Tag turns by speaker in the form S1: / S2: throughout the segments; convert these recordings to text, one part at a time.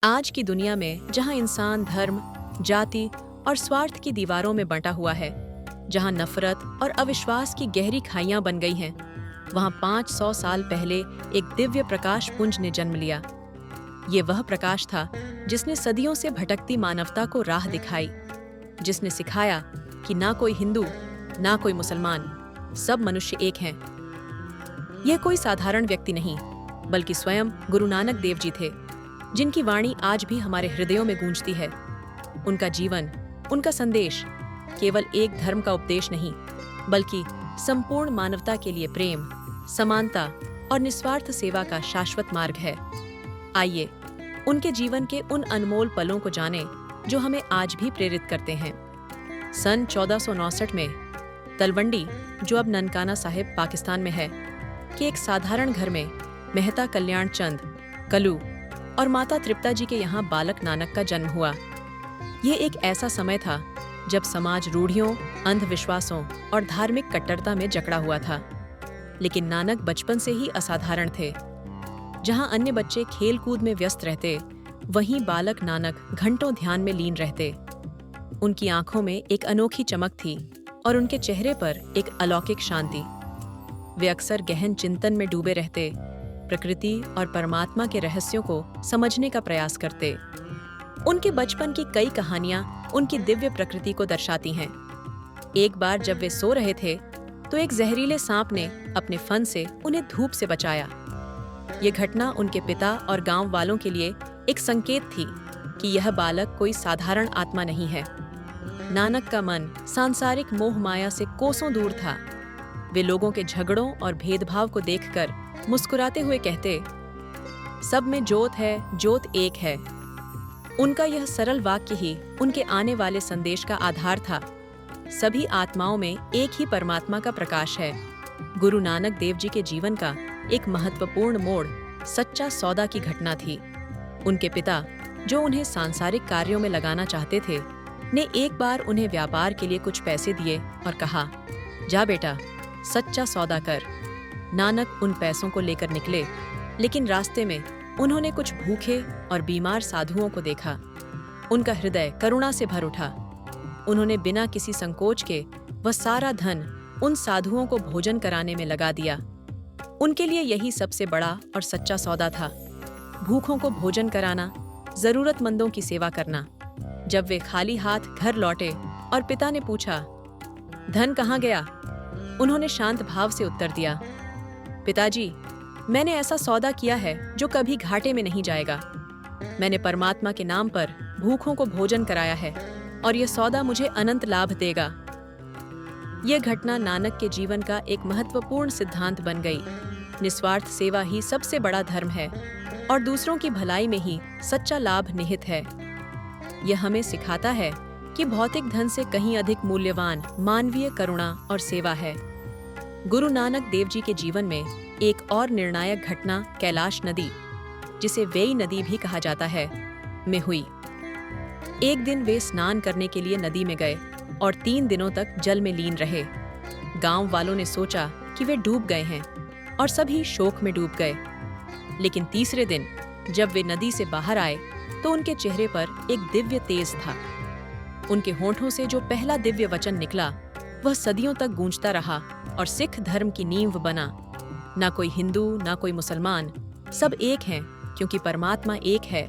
S1: आज की दुनिया में जहां इंसान धर्म, जाति और स्वार्थ की दीवारों में बंटा हुआ है, जहां नफरत और अविश्वास की गहरी खाइयां बन गई हैं, वहां 500 साल पहले एक दिव्य प्रकाश पुंज ने जन्म लिया। ये वह प्रकाश था जिसने सदियों से भटकती मानवता को राह दिखाई, जिसने सिखाया कि ना कोई हिंदू, ना कोई मुसलमान, सब मनुष्य एक हैं। यह कोई साधारण व्यक्ति नहीं, बल्कि स्वयं गुरु नानक देव जी थे, जिनकी वाणी आज भी हमारे हृदयों में गूंजती है। उनका जीवन, उनका संदेश केवल एक धर्म का उपदेश नहीं, बल्कि संपूर्ण मानवता के लिए प्रेम, समानता और निस्वार्थ सेवा का शाश्वत मार्ग है। आइए उनके जीवन के उन अनमोल पलों को जानें जो हमें आज भी प्रेरित करते हैं। सन 1469 में तलवंडी, जो अब ननकाना साहिब पाकिस्तान में है, के एक साधारण घर में मेहता कल्याण चंद, कलू और माता तृप्ता जी के यहाँ बालक नानक का जन्म हुआ। ये एक ऐसा समय था जब समाज रूढ़ियों, अंधविश्वासों और धार्मिक कट्टरता में जकड़ा हुआ था। लेकिन नानक बचपन से ही असाधारण थे। जहाँ अन्य बच्चे खेल कूद में व्यस्त रहते, वहीं बालक नानक घंटों ध्यान में लीन रहते। उनकी आंखों में एक अनोखी चमक थी और उनके चेहरे पर एक अलौकिक शांति। वे अक्सर गहन चिंतन में डूबे रहते, प्रकृति और परमात्मा के रहस्यों को समझने का प्रयास करते। उनके बचपन की कई कहानियां उनकी दिव्य प्रकृति को दर्शाती हैं। एक बार जब वे सो रहे थे, तो एक जहरीले सांप ने अपने फन से उन्हें धूप से बचाया। ये घटना उनके पिता और गांव वालों के लिए एक संकेत थी कि यह बालक कोई साधारण आत्मा नहीं है। नानक का मन सांसारिक मोह माया से कोसों दूर था। वे लोगों के झगड़ों और भेदभाव को देखकर मुस्कुराते हुए कहते, सब में जोत है, जोत एक है। उनका यह सरल वाक्य ही उनके आने वाले संदेश का आधार था। सभी आत्माओं में एक ही परमात्मा का प्रकाश है। गुरु नानक देव जी के जीवन का एक महत्वपूर्ण मोड़ सच्चा सौदा की घटना थी। उनके पिता, जो उन्हें सांसारिक कार्यों में लगाना चाहते थे, ने एक बार उन्हें व्यापार के लिए कुछ पैसे दिए और कहा, जा बेटा, सच्चा सौदा कर। नानक उन पैसों को लेकर निकले, लेकिन रास्ते में उन्होंने कुछ भूखे और बीमार साधुओं को देखा। उनका हृदय करुणा से भर उठा। उन्होंने बिना किसी संकोच के वह सारा धन उन साधुओं को भोजन कराने में लगा दिया। उनके लिए यही सबसे बड़ा और सच्चा सौदा था, भूखों को भोजन कराना, जरूरतमंदों की सेवा करना। जब वे खाली हाथ घर लौटे और पिता ने पूछा, धन कहाँ गया? उन्होंने शांत भाव से उत्तर दिया, पिताजी, मैंने ऐसा सौदा किया है जो कभी घाटे में नहीं जाएगा। मैंने परमात्मा के नाम पर भूखों को भोजन कराया है और यह सौदा मुझे अनंत लाभ देगा। यह घटना नानक के जीवन का एक महत्वपूर्ण सिद्धांत बन गई। निस्वार्थ सेवा ही सबसे बड़ा धर्म है और दूसरों की भलाई में ही सच्चा लाभ निहित है। यह हमें सिखाता है कि भौतिक धन से कहीं अधिक मूल्यवान मानवीय करुणा और सेवा है। गुरु नानक देव जी के जीवन में एक और निर्णायक घटना कैलाश नदी, जिसे वेई नदी भी कहा जाता है, में हुई। एक दिन वे स्नान करने के लिए नदी में गए और 3 दिनों तक जल में लीन रहे। गांव वालों ने सोचा कि वे डूब गए हैं और सभी शोक में डूब गए। लेकिन तीसरे दिन जब वे नदी से बाहर आए, तो उनके चेहरे पर एक दिव्य तेज था। उनके होंठों से जो पहला दिव्य वचन निकला, वह सदियों तक गूंजता रहा और सिख धर्म की नींव बना। ना कोई हिंदू, ना कोई मुसलमान, सब एक हैं क्योंकि परमात्मा एक है।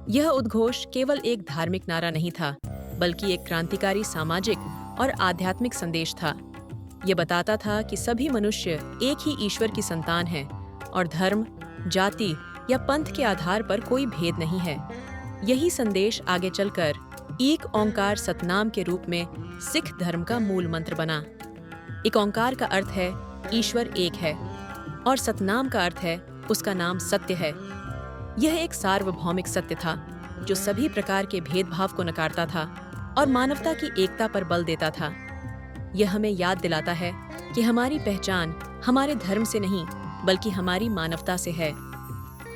S1: यह उद्घोष केवल एक धार्मिक नारा नहीं था, बल्कि एक क्रांतिकारी सामाजिक और आध्यात्मिक संदेश था। यह बताता था कि सभी मनुष्य एक ही ईश्वर की संतान हैं और धर्म, जाति या पंथ के आधार पर कोई भेद नहीं है। यही संदेश आगे चलकर एक ओंकार सतनाम के रूप में सिख धर्म का मूल मंत्र बना। एक ओंकार का अर्थ है ईश्वर एक है और सतनाम का अर्थ है उसका नाम सत्य है। यह एक सार्वभौमिक सत्य था जो सभी प्रकार के भेदभाव को नकारता था और मानवता की एकता पर बल देता था। यह हमें याद दिलाता है कि हमारी पहचान हमारे धर्म से नहीं, बल्कि हमारी मानवता से है।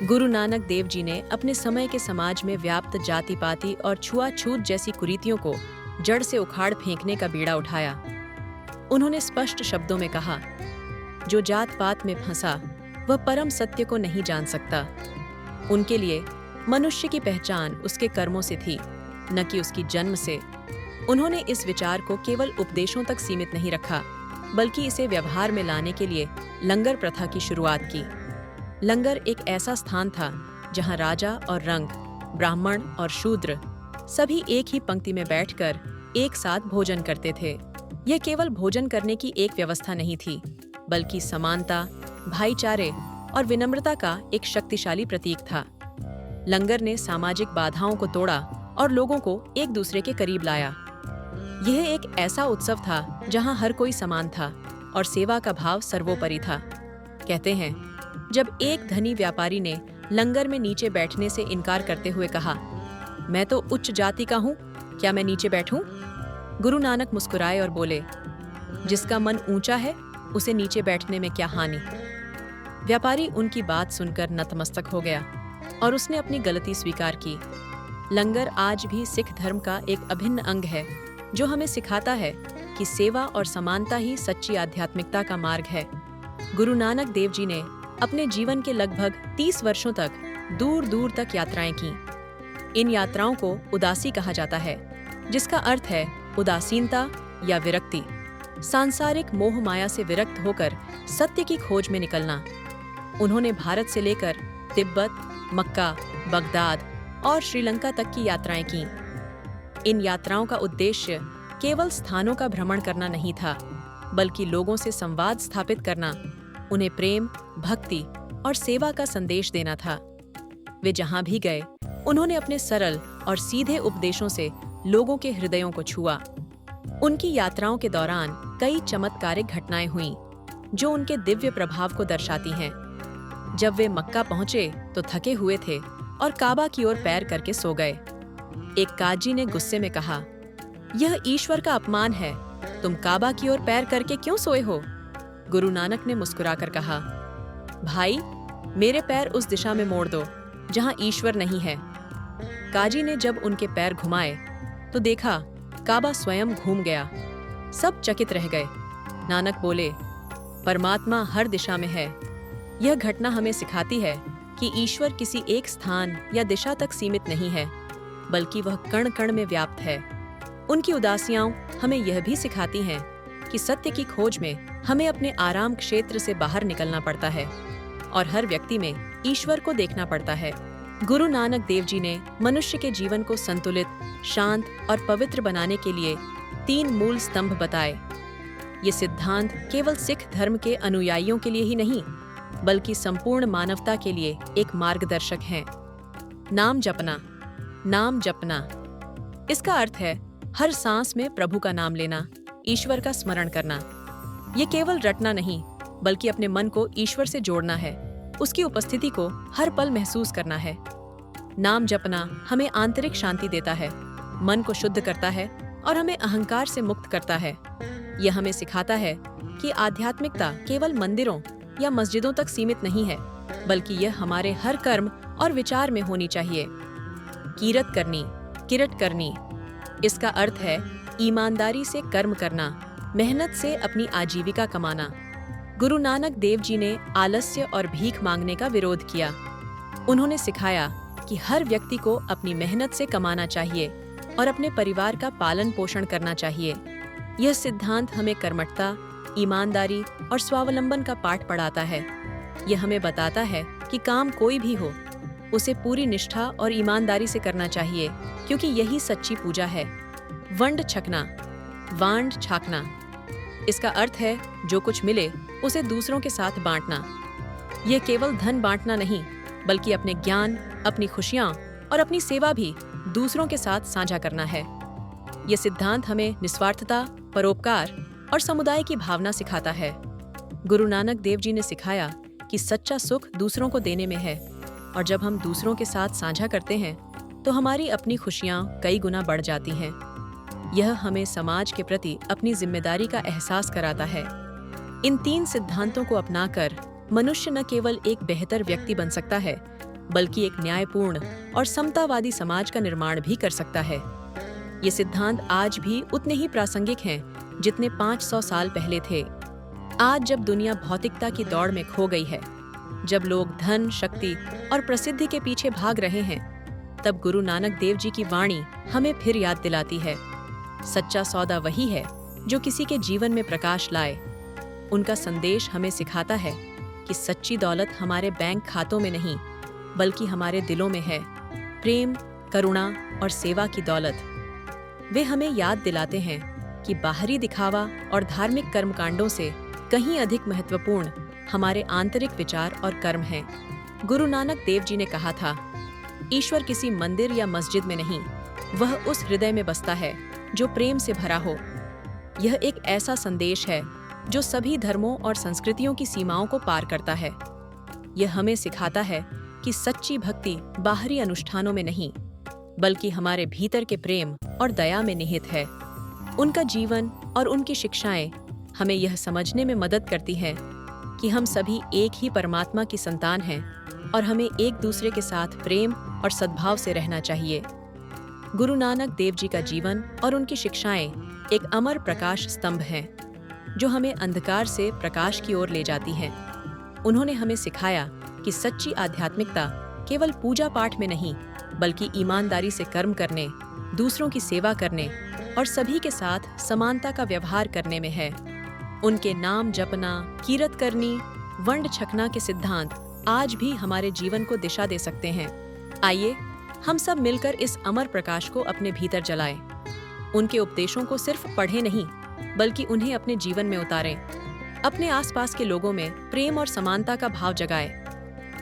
S1: गुरु नानक देव जी ने अपने समय के समाज में व्याप्त जाति पाति और छुआछूत जैसी कुरीतियों को जड़ से उखाड़ फेंकने का बीड़ा उठाया। उन्होंने स्पष्ट शब्दों में कहा, जो जात पात में फंसा वह परम सत्य को नहीं जान सकता। उनके लिए मनुष्य की पहचान उसके कर्मों से थी, न कि उसकी जन्म से। उन्होंने इस विचार को केवल उपदेशों तक सीमित नहीं रखा, बल्कि इसे व्यवहार में लाने के लिए लंगर प्रथा की शुरुआत की। लंगर एक ऐसा स्थान था जहां राजा और रंग, ब्राह्मण और शूद्र सभी एक ही पंक्ति में बैठकर एक साथ भोजन करते थे। यह केवल भोजन करने की एक व्यवस्था नहीं थी, बल्कि समानता, भाईचारे और विनम्रता का एक शक्तिशाली प्रतीक था। लंगर ने सामाजिक बाधाओं को तोड़ा और लोगों को एक दूसरे के करीब लाया। यह एक ऐसा उत्सव था जहां हर कोई समान था और सेवा का भाव सर्वोपरि था। कहते हैं, जब एक धनी व्यापारी ने लंगर में नीचे बैठने से इनकार करते हुए कहा, मैं तो उच्च जाति का हूँ, क्या मैं नीचे बैठूं? गुरु नानक मुस्कुराए और बोले, जिसका मन ऊंचा है उसे नीचे बैठने में क्या हानि। व्यापारी उनकी बात सुनकर नतमस्तक हो गया और उसने अपनी गलती स्वीकार की। लंगर आज भी सिख धर्म का एक अभिन्न अंग है, जो हमें सिखाता है कि सेवा और समानता ही सच्ची आध्यात्मिकता का मार्ग है। गुरु नानक देव जी ने अपने जीवन के लगभग 30 वर्षों तक दूर दूर तक यात्राएं की। इन यात्राओं को उदासी कहा जाता है, जिसका अर्थ है उदासीनता या विरक्ति। सांसारिक मोह माया से विरक्त होकर सत्य की खोज में निकलना। उन्होंने भारत से लेकर तिब्बत, मक्का, बगदाद और श्रीलंका तक की यात्राएं की। इन यात्राओं का उद्देश्य केवल स्थानों का भ्रमण करना नहीं था, बल्कि लोगों से संवाद स्थापित करना, उन्हें प्रेम, भक्ति और सेवा का संदेश देना था। वे जहां भी गए, उन्होंने अपने सरल और सीधे उपदेशों से लोगों के हृदयों को छुआ। उनकी यात्राओं के दौरान कई चमत्कारिक घटनाएं हुईं, जो उनके दिव्य प्रभाव को दर्शाती हैं। जब वे मक्का पहुंचे तो थके हुए थे और काबा की ओर पैर करके सो गए। एक काजी ने गुस्से में कहा, यह ईश्वर का अपमान है, तुम काबा की ओर पैर करके क्यों सोए हो? गुरु नानक ने मुस्कुराकर कहा, भाई, मेरे पैर उस दिशा में मोड़ दो जहां ईश्वर नहीं है। काजी ने जब उनके पैर घुमाए तो देखा काबा स्वयं घूम गया। सब चकित रह गए। नानक बोले, परमात्मा हर दिशा में है। यह घटना हमें सिखाती है कि ईश्वर किसी एक स्थान या दिशा तक सीमित नहीं है, बल्कि वह कण कण में व्याप्त है। उनकी उदासियां हमें यह भी सिखाती हैं कि सत्य की खोज में हमें अपने आराम क्षेत्र से बाहर निकलना पड़ता है और हर व्यक्ति में ईश्वर को देखना पड़ता है। गुरु नानक देव जी ने मनुष्य के जीवन को संतुलित, शांत और पवित्र बनाने के लिए 3 मूल स्तंभ बताए। ये सिद्धांत केवल सिख धर्म के अनुयायियों के लिए ही नहीं, बल्कि संपूर्ण मानवता के लिए एक मार्गदर्शक हैं। नाम जपना। नाम जपना, इसका अर्थ है हर सांस में प्रभु का नाम लेना, ईश्वर का स्मरण करना। ये केवल रटना नहीं, बल्कि अपने मन को ईश्वर से जोड़ना है, उसकी उपस्थिति को हर पल महसूस करना है। नाम जपना हमें आंतरिक शांति देता है, मन को शुद्ध करता है और हमें अहंकार से मुक्त करता है। यह हमें सिखाता है कि आध्यात्मिकता केवल मंदिरों या मस्जिदों तक सीमित नहीं है, बल्कि यह हमारे हर कर्म और विचार में होनी चाहिए। कीरत करनी, किरत करनी, इसका अर्थ है ईमानदारी से कर्म करना, मेहनत से अपनी आजीविका कमाना। गुरु नानक देव जी ने आलस्य और भीख मांगने का विरोध किया। उन्होंने सिखाया कि हर व्यक्ति को अपनी मेहनत से कमाना चाहिए और अपने परिवार का पालन पोषण करना चाहिए। यह सिद्धांत हमें कर्मठता, ईमानदारी और स्वावलंबन का पाठ पढ़ाता है। यह हमें बताता है कि काम कोई भी हो, उसे पूरी निष्ठा और ईमानदारी से करना चाहिए, क्योंकि यही सच्ची पूजा है। वंड छकना, वांड छाकना, इसका अर्थ है जो कुछ मिले उसे दूसरों के साथ बांटना। यह केवल धन बांटना नहीं, बल्कि अपने ज्ञान, अपनी खुशियाँ और अपनी सेवा भी दूसरों के साथ साझा करना है। यह सिद्धांत हमें निस्वार्थता, परोपकार और समुदाय की भावना सिखाता है। गुरु नानक देव जी ने सिखाया कि सच्चा सुख दूसरों को देने में है, और जब हम दूसरों के साथ साझा करते हैं तो हमारी अपनी खुशियाँ कई गुना बढ़ जाती हैं। यह हमें समाज के प्रति अपनी जिम्मेदारी का एहसास कराता है। इन 3 सिद्धांतों को अपनाकर मनुष्य न केवल एक बेहतर व्यक्ति बन सकता है, बल्कि एक न्यायपूर्ण और समतावादी समाज का निर्माण भी कर सकता है। ये सिद्धांत आज भी उतने ही प्रासंगिक हैं जितने 500 साल पहले थे। आज जब दुनिया भौतिकता की दौड़ में खो गई है, जब लोग धन, शक्ति और प्रसिद्धि के पीछे भाग रहे हैं, तब गुरु नानक देव जी की वाणी हमें फिर याद दिलाती है, सच्चा सौदा वही है जो किसी के जीवन में प्रकाश लाए। उनका संदेश हमें सिखाता है कि सच्ची दौलत हमारे बैंक खातों में नहीं, बल्कि हमारे दिलों में है, प्रेम, करुणा और सेवा की दौलत। वे हमें याद दिलाते हैं कि बाहरी दिखावा और धार्मिक कर्मकांडों से कहीं अधिक महत्वपूर्ण हमारे आंतरिक विचार और कर्म हैं। गुरु नानक देव जी ने कहा था, ईश्वर किसी मंदिर या मस्जिद में नहीं, वह उस हृदय में बसता है जो प्रेम से भरा हो। यह एक ऐसा संदेश है जो सभी धर्मों और संस्कृतियों की सीमाओं को पार करता है। यह हमें सिखाता है कि सच्ची भक्ति बाहरी अनुष्ठानों में नहीं, बल्कि हमारे भीतर के प्रेम और दया में निहित है। उनका जीवन और उनकी शिक्षाएं हमें यह समझने में मदद करती हैं कि हम सभी एक ही परमात्मा की संतान हैं और हमें एक दूसरे के साथ प्रेम और सद्भाव से रहना चाहिए। गुरु नानक देव जी का जीवन और उनकी शिक्षाएं एक अमर प्रकाश स्तंभ हैं, जो हमें अंधकार से प्रकाश की ओर ले जाती हैं। उन्होंने हमें सिखाया कि सच्ची आध्यात्मिकता केवल पूजा पाठ में नहीं, बल्कि ईमानदारी से कर्म करने, दूसरों की सेवा करने और सभी के साथ समानता का व्यवहार करने में है। उनके नाम जपना, कीरत करनी, वंड छकना के सिद्धांत आज भी हमारे जीवन को दिशा दे सकते हैं। आइए हम सब मिलकर इस अमर प्रकाश को अपने भीतर जलाएं। उनके उपदेशों को सिर्फ पढ़ें नहीं, बल्कि उन्हें अपने जीवन में उतारें। अपने आसपास के लोगों में प्रेम और समानता का भाव जगाएं।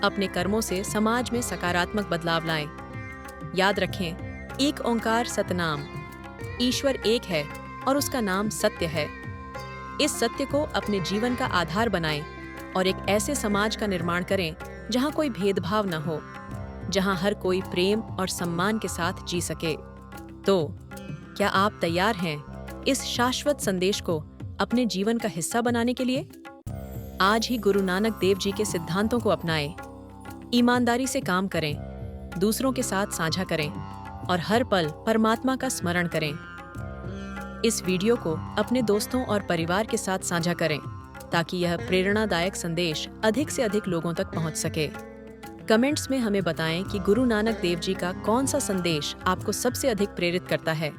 S1: अपने कर्मों से समाज में सकारात्मक बदलाव लाएं। याद रखें, एक ओंकार सतनाम, ईश्वर एक है और उसका नाम सत्य है। इस सत्य को अपने जीवन का आधार बनाएं और एक ऐसे समाज का निर्माण करें जहां कोई भेदभाव न हो, जहां हर कोई प्रेम और सम्मान के साथ जी सके। तो क्या आप तैयार हैं इस शाश्वत संदेश को अपने जीवन का हिस्सा बनाने के लिए? आज ही गुरु नानक देव जी के सिद्धांतों को अपनाएं, ईमानदारी से काम करें, दूसरों के साथ साझा करें और हर पल परमात्मा का स्मरण करें। इस वीडियो को अपने दोस्तों और परिवार के साथ साझा करें ताकि यह प्रेरणादायक संदेश अधिक से अधिक लोगों तक पहुंच सके। कमेंट्स में हमें बताएं कि गुरु नानक देव जी का कौन सा संदेश आपको सबसे अधिक प्रेरित करता है।